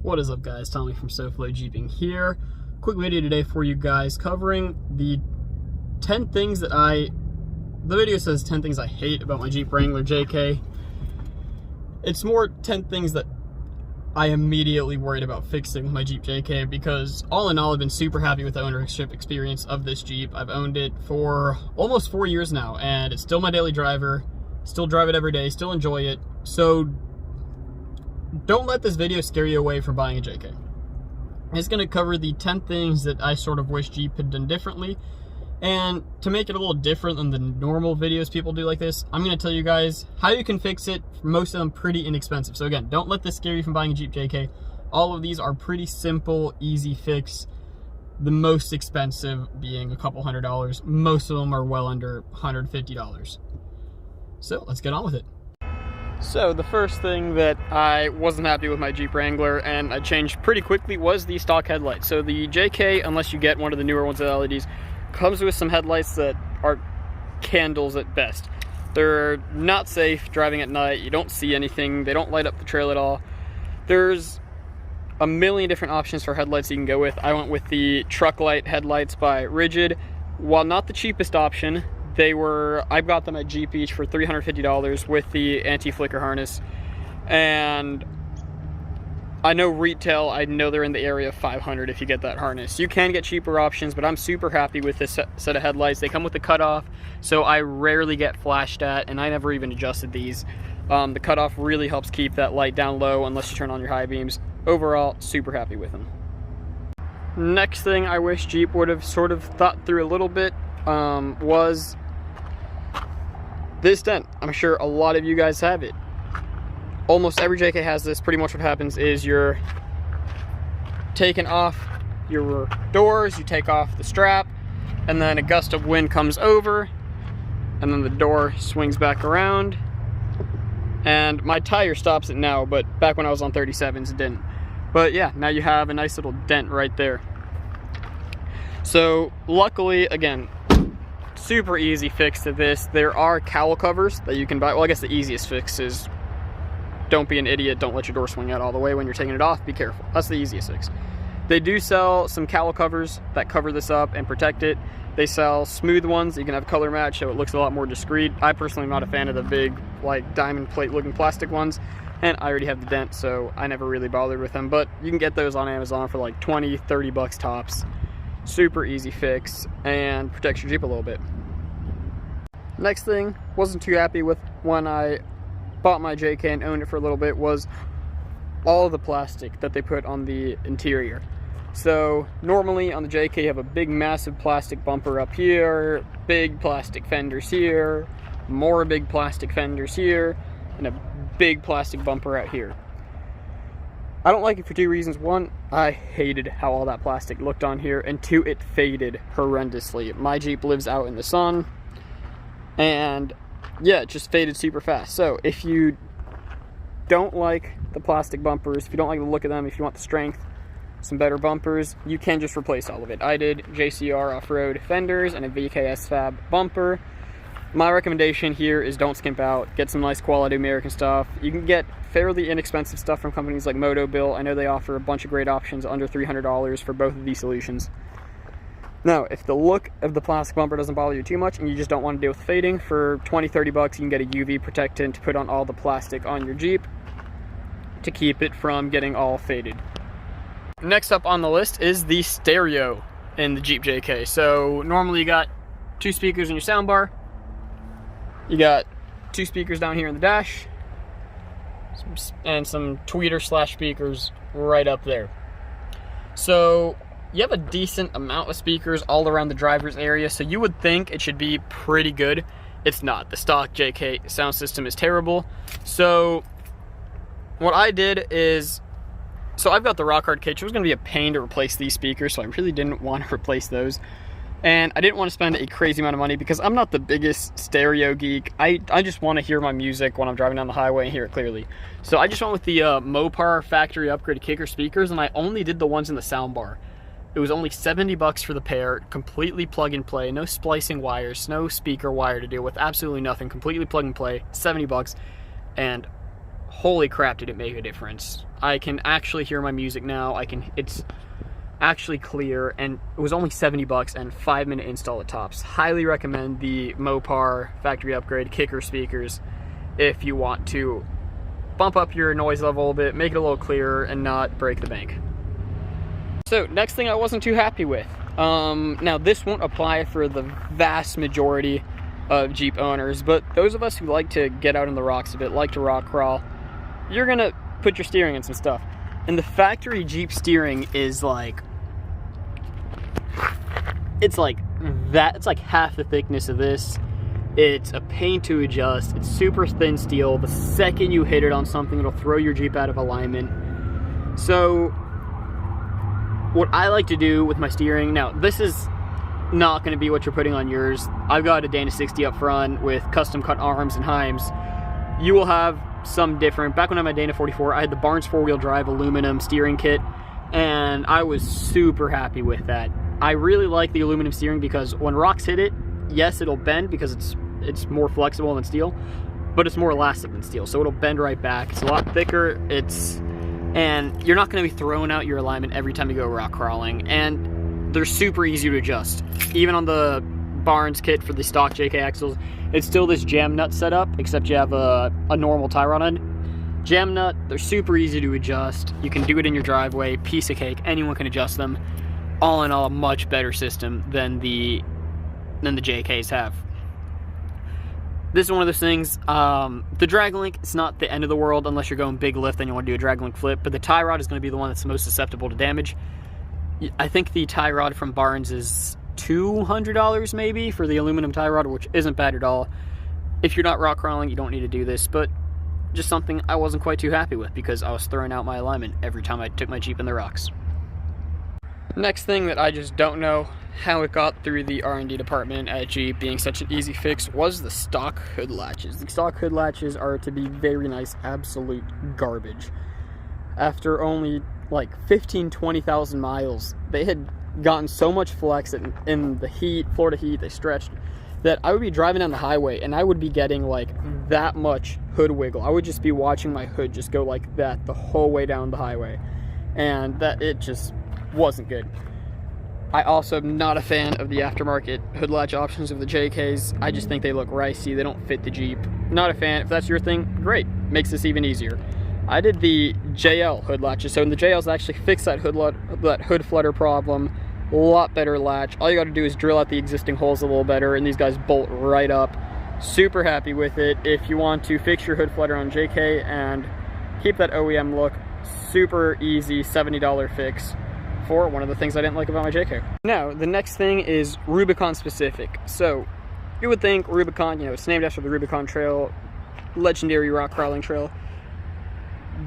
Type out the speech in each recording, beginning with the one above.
What is up, guys? Tommy from SoFlo Jeeping here. Quick video today for you guys covering the 10 things that the video says 10 things I hate about my Jeep Wrangler JK. It's more 10 things that I immediately worried about fixing with my Jeep JK, because all in all, I've been super happy with the ownership experience of this Jeep. I've owned it for almost 4 years now, and it's still my daily driver. Still drive it every day, still enjoy it. So don't let this video scare you away from buying a JK. It's going to cover the 10 things that I sort of wish Jeep had done differently. And to make it a little different than the normal videos people do like this, I'm going to tell you guys how you can fix it. Most of them pretty inexpensive. So again, don't let this scare you from buying a Jeep JK. All of these are pretty simple, easy fix. The most expensive being a couple $100. Most of them are well under $150. So let's get on with it. So the first thing that I wasn't happy with my Jeep Wrangler, and I changed pretty quickly, was the stock headlights. So the JK, unless you get one of the newer ones with LEDs, comes with some headlights that are candles at best. They're not safe driving at night. You don't see anything. They don't light up the trail at all. There's a million different options for headlights you can go with. I went with the truck light headlights by Rigid. While not the cheapest option, I got them at Jeep each for $350 with the anti-flicker harness. And I know retail, I know they're in the area of $500 if you get that harness. You can get cheaper options, but I'm super happy with this set of headlights. They come with the cutoff, so I rarely get flashed at, and I never even adjusted these. The cutoff really helps keep that light down low unless you turn on your high beams. Overall, super happy with them. Next thing I wish Jeep would have sort of thought through a little bit was this dent. I'm sure a lot of you guys have it. Almost every JK has this. Pretty much what happens is you're taking off your doors, you take off the strap, and then a gust of wind comes over, and then the door swings back around. And my tire stops it now, but back when I was on 37s it didn't. But yeah, now you have a nice little dent right there. So luckily, again, super easy fix to this. There are cowl covers that you can buy. Well, I guess the easiest fix is don't be an idiot. Don't let your door swing out all the way when you're taking it off. Be careful. That's the easiest fix. They do sell some cowl covers that cover this up and protect it. They sell smooth ones that you can have color match, so it looks a lot more discreet. I personally am not a fan of the big, like, diamond plate looking plastic ones, and I already have the dent, so I never really bothered with them. But you can get those on Amazon for like 20, 30 bucks tops. Super easy fix and protects your Jeep a little bit. Next thing, wasn't too happy with when I bought my JK and owned it for a little bit, was all of the plastic that they put on the interior. So normally on the JK you have a big massive plastic bumper up here, big plastic fenders here, more big plastic fenders here, and a big plastic bumper out here. I don't like it for two reasons. One, I hated how all that plastic looked on here, and two, it faded horrendously. My Jeep lives out in the sun, and yeah, it just faded super fast. So if you don't like the plastic bumpers, if you don't like the look of them, if you want the strength, some better bumpers, you can just replace all of it. I did JCR off-road fenders and a VKS Fab bumper. My recommendation here is don't skimp out. Get some nice quality American stuff. You can get fairly inexpensive stuff from companies like MotoBill. I know they offer a bunch of great options under $300 for both of these solutions. Now, if the look of the plastic bumper doesn't bother you too much and you just don't want to deal with fading, for 20, 30 bucks you can get a UV protectant to put on all the plastic on your Jeep to keep it from getting all faded. Next up on the list is the stereo in the Jeep JK. So normally you got 2 speakers in your soundbar. You got 2 speakers down here in the dash, and some tweeter / speakers right up there. So you have a decent amount of speakers all around the driver's area, so you would think it should be pretty good. It's not. The stock JK sound system is terrible. So what I did is, so I've got the rock hard cage. It was going to be a pain to replace these speakers, so I really didn't want to replace those. And I didn't want to spend a crazy amount of money because I'm not the biggest stereo geek. I just want to hear my music when I'm driving down the highway and hear it clearly. So I just went with the Mopar factory upgraded kicker speakers, and I only did the ones in the soundbar. It was only 70 bucks for the pair, completely plug and play, no splicing wires, no speaker wire to deal with, absolutely nothing, completely plug and play, 70 bucks. And holy crap, did it make a difference. I can actually hear my music now. It's actually clear, and it was only 70 bucks and 5-minute install at tops. Highly recommend the Mopar factory upgrade kicker speakers if you want to bump up your noise level a little bit, make it a little clearer, and not break the bank. So next thing I wasn't too happy with. Now this won't apply for the vast majority of Jeep owners, but those of us who like to get out in the rocks a bit, like to rock crawl, you're gonna put your steering in some stuff. And the factory Jeep steering is like, it's like half the thickness of this. It's a pain to adjust. It's super thin steel. The second you hit it on something, it'll throw your Jeep out of alignment. So what I like to do with my steering, now this is not going to be what you're putting on yours. I've got a Dana 60 up front with custom cut arms and heims. You will have some different. Back when I had my Dana 44, I had the Barnes 4-wheel drive aluminum steering kit, and I was super happy with that. I really like the aluminum steering because when rocks hit it, yes, it'll bend because it's more flexible than steel, but it's more elastic than steel, so it'll bend right back. It's a lot thicker, and you're not going to be throwing out your alignment every time you go rock crawling, and they're super easy to adjust. Even on the Barnes kit for the stock JK axles, it's still this jam nut setup, except you have a normal tie rod on it. Jam nut, they're super easy to adjust. You can do it in your driveway, piece of cake, anyone can adjust them. All in all, a much better system than the JKs have. This is one of those things, the drag link, it's not the end of the world unless you're going big lift and you want to do a drag link flip, but the tie rod is going to be the one that's most susceptible to damage. I think the tie rod from Barnes is $200 maybe for the aluminum tie rod, which isn't bad at all. If you're not rock crawling, you don't need to do this, but just something I wasn't quite too happy with because I was throwing out my alignment every time I took my Jeep in the rocks. Next thing that I just don't know how it got through the R&D department at Jeep being such an easy fix was the stock hood latches. The stock hood latches are, to be very nice, absolute garbage. After only like 20,000 miles, they had gotten so much flex in the heat, Florida heat, they stretched, that I would be driving down the highway and I would be getting like that much hood wiggle. I would just be watching my hood just go like that the whole way down the highway, and that it just wasn't good. I also am not a fan of the aftermarket hood latch options of the JKs. I just think they look ricey, they don't fit the Jeep. Not a fan. If that's your thing, great, makes this even easier. I did the JL hood latches, so in the JLs actually fix that hood flutter problem. A lot better latch. All you got to do is drill out the existing holes a little better, and these guys bolt right up. Super happy with it. If you want to fix your hood flutter on JK and keep that OEM look, super easy $70 fix for one of the things I didn't like about my JK. Now, the next thing is Rubicon specific. So, you would think Rubicon, it's named after the Rubicon Trail, legendary rock crawling trail.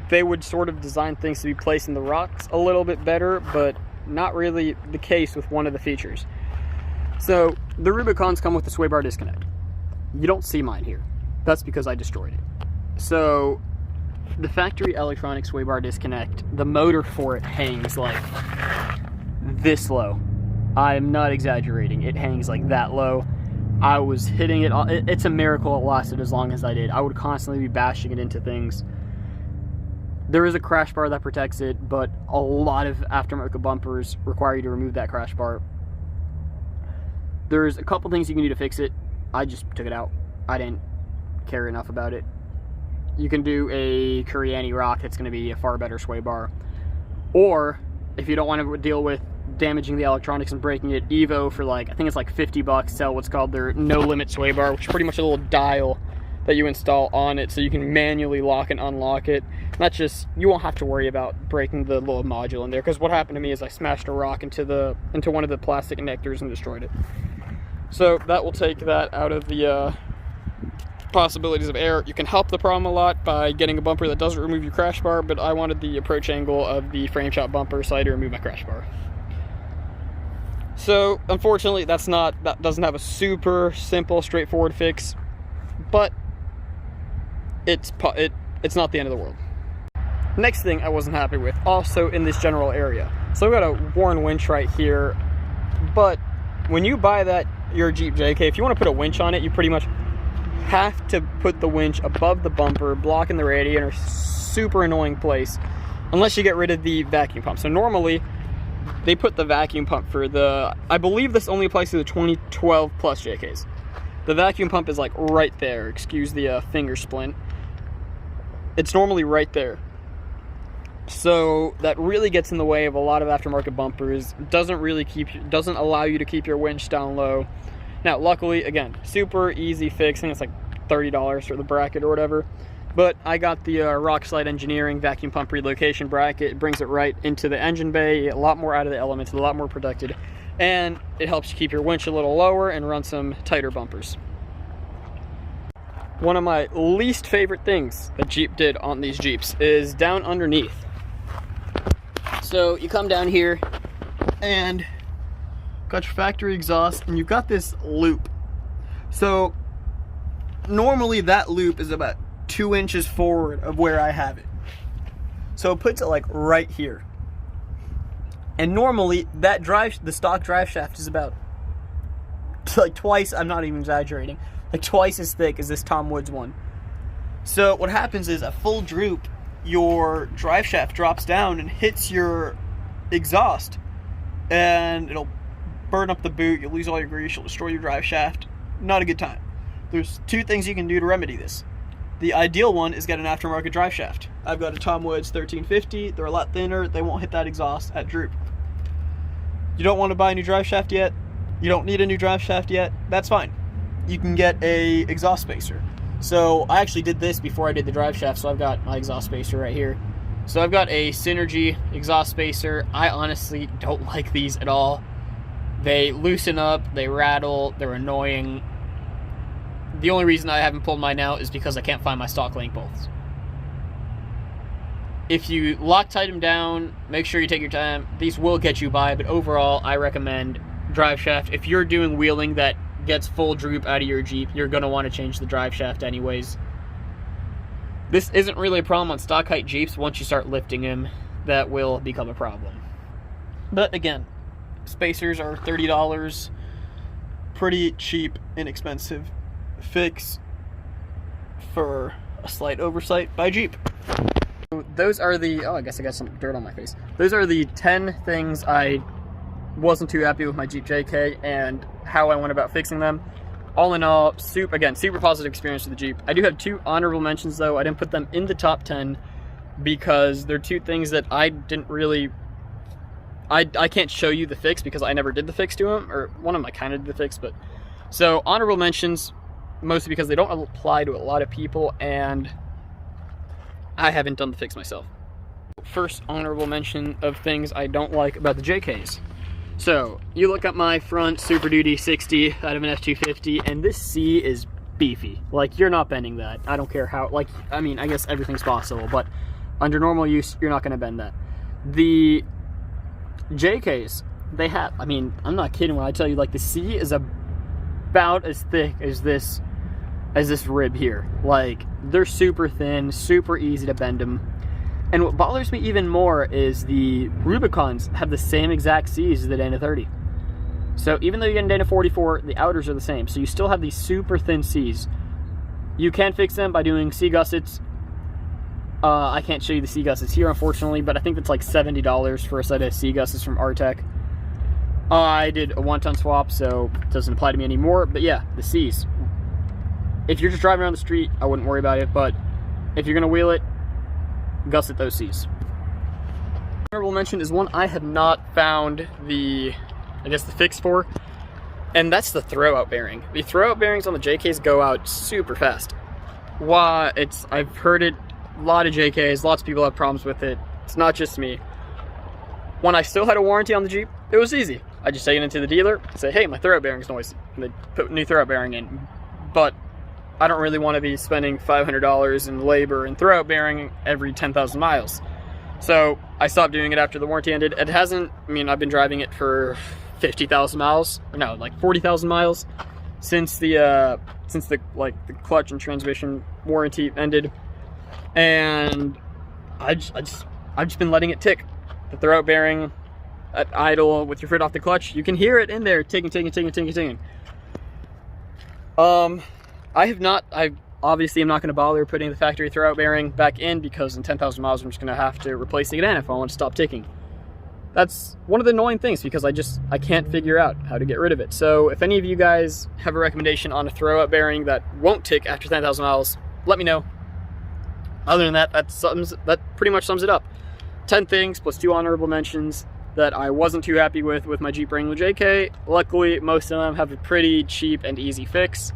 They would sort of design things to be placed in the rocks a little bit better, but not really the case with one of the features. So, the Rubicons come with the sway bar disconnect. You don't see mine here. That's because I destroyed it. So, the factory electronic sway bar disconnect, the motor for it hangs like this low. I'm not exaggerating. It hangs like that low. I was hitting it. It's a miracle it lasted as long as I did. I would constantly be bashing it into things. There is a crash bar that protects it, but a lot of aftermarket bumpers require you to remove that crash bar. There's a couple things you can do to fix it. I just took it out. I didn't care enough about it. You can do a Kuriani rock that's going to be a far better sway bar. Or, if you don't want to deal with damaging the electronics and breaking it, Evo for like, I think it's like 50 bucks, sell what's called their no limit sway bar, which is pretty much a little dial that you install on it so you can manually lock and unlock it. Not just, you won't have to worry about breaking the little module in there, because what happened to me is I smashed a rock into one of the plastic connectors and destroyed it. So that will take that out of the possibilities of error. You can help the problem a lot by getting a bumper that doesn't remove your crash bar, but I wanted the approach angle of the frame shot bumper so I had to remove my crash bar. So unfortunately that doesn't have a super simple straightforward fix, but it's not the end of the world. Next thing I wasn't happy with, also in this general area. So I've got a worn winch right here, but when you buy your Jeep JK, if you want to put a winch on it, you pretty much have to put the winch above the bumper, blocking the radiator, super annoying place, unless you get rid of the vacuum pump. So normally, they put the vacuum pump for the, I believe this only applies to the 2012 plus JKs. The vacuum pump is like right there, excuse the finger splint. It's normally right there. So that really gets in the way of a lot of aftermarket bumpers. Doesn't allow you to keep your winch down low. Now, luckily, again, super easy fix. I think it's like $30 for the bracket or whatever. But I got the Rockslide Engineering vacuum pump relocation bracket. It brings it right into the engine bay, a lot more out of the elements, a lot more protected. And it helps you keep your winch a little lower and run some tighter bumpers. One of my least favorite things that Jeep did on these Jeeps is down underneath. So you come down here and got your factory exhaust, and you've got this loop. So normally that loop is about 2 inches forward of where I have it. So it puts it like right here. And normally that the stock drive shaft is about like twice, I'm not even exaggerating, like twice as thick as this Tom Woods one. So what happens is, at full droop, your drive shaft drops down and hits your exhaust, and it'll burn up the boot, you'll lose all your grease, you'll destroy your drive shaft. Not a good time. There's 2 things you can do to remedy this. The ideal one is get an aftermarket drive shaft. I've got a Tom Woods 1350, they're a lot thinner, they won't hit that exhaust at droop. You don't want to buy a new drive shaft yet? You don't need a new drive shaft yet? That's fine. You can get a exhaust spacer. So I actually did this before I did the drive shaft, so I've got my exhaust spacer right here. So I've got a Synergy exhaust spacer. I honestly don't like these at all. They loosen up, they rattle, they're annoying. The only reason I haven't pulled mine out is because I can't find my stock link bolts. If you Loctite them down, make sure you take your time. These will get you by, but overall, I recommend drive shaft. If you're doing wheeling that gets full droop out of your Jeep, you're going to want to change the drive shaft anyways. This isn't really a problem on stock height Jeeps. Once you start lifting them, that will become a problem. But again, spacers are $30. Pretty cheap, inexpensive fix for a slight oversight by Jeep. Those are the, oh, I guess I got some dirt on my face. Those are the 10 things I wasn't too happy with my Jeep JK and how I went about fixing them. All in all, super positive experience with the Jeep. I do have 2 honorable mentions though. I didn't put them in the top 10 because they're 2 things that I didn't really, I can't show you the fix because I never did the fix to them, or one of them I kind of did the fix, but. So honorable mentions, mostly because they don't apply to a lot of people and I haven't done the fix myself. First honorable mention of things I don't like about the JKs. So, you look at my front Super Duty 60 out of an F250, and this C is beefy. Like, you're not bending that. I don't care how, like, I mean, I guess everything's possible, but under normal use, you're not going to bend that. The JKs, they have, I mean, I'm not kidding when I tell you, like, the C is about as thick as this rib here. Like, they're super thin, super easy to bend them. And what bothers me even more is the Rubicons have the same exact C's as the Dana 30. So even though you get a Dana 44, the outers are the same. So you still have these super thin C's. You can fix them by doing C gussets. I can't show you the C gussets here, unfortunately, but I think that's like $70 for a set of C gussets from Artec. I did a 1-ton swap, so it doesn't apply to me anymore. But yeah, the C's. If you're just driving around the street, I wouldn't worry about it. But if you're going to wheel it, gusset those C's. Honorable mention is one I have not found the fix for, and that's the throwout bearing. The throwout bearings on the JKs go out super fast. Why? I've heard it, a lot of JKs, lots of people have problems with it. It's not just me. When I still had a warranty on the Jeep, it was easy. I just take it into the dealer, say, hey, my throwout bearing's noisy, and they put a new throwout bearing in. But I don't really want to be spending $500 in labor and throwout bearing every 10,000 miles. So I stopped doing it after the warranty ended. It hasn't, I mean, I've been driving it for 50,000 miles, or no, like 40,000 miles since the clutch and transmission warranty ended. And I've just been letting it tick. The throwout bearing at idle with your foot off the clutch, you can hear it in there ticking. I obviously am not going to bother putting the factory throwout bearing back in, because in 10,000 miles I'm just going to have to replace it again if I want to stop ticking. That's one of the annoying things, because I can't figure out how to get rid of it. So if any of you guys have a recommendation on a throwout bearing that won't tick after 10,000 miles, let me know. Other than that, that pretty much sums it up. 10 things plus 2 honorable mentions that I wasn't too happy with my Jeep Wrangler JK. Luckily, most of them have a pretty cheap and easy fix.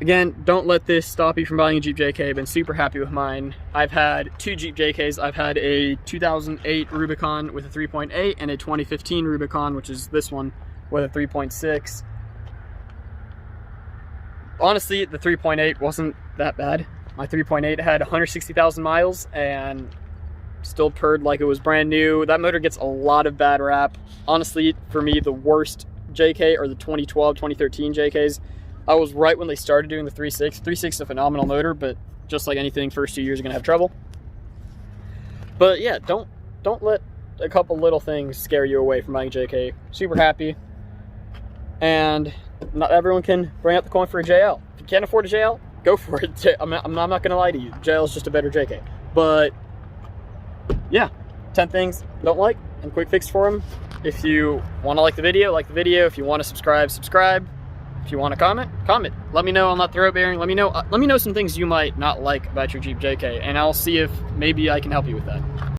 Again, don't let this stop you from buying a Jeep JK. I've been super happy with mine. I've had 2 Jeep JKs. I've had a 2008 Rubicon with a 3.8 and a 2015 Rubicon, which is this one, with a 3.6. Honestly, the 3.8 wasn't that bad. My 3.8 had 160,000 miles and still purred like it was brand new. That motor gets a lot of bad rap. Honestly, for me, the worst JK are the 2012, 2013 JKs. I was right when they started doing the 3.6. 3.6 is a phenomenal motor, but just like anything, first 2 years are gonna have trouble. But yeah, don't let a couple little things scare you away from buying a JK. Super happy. And not everyone can bring out the coin for a JL. If you can't afford a JL, go for it. I'm not gonna lie to you. JL is just a better JK. But yeah, 10 things don't like and quick fix for them. If you want to like the video, like the video. If you want to subscribe, subscribe. If you want to comment, comment. Let me know on that throwout bearing. Let me know some things you might not like about your Jeep JK, and I'll see if maybe I can help you with that.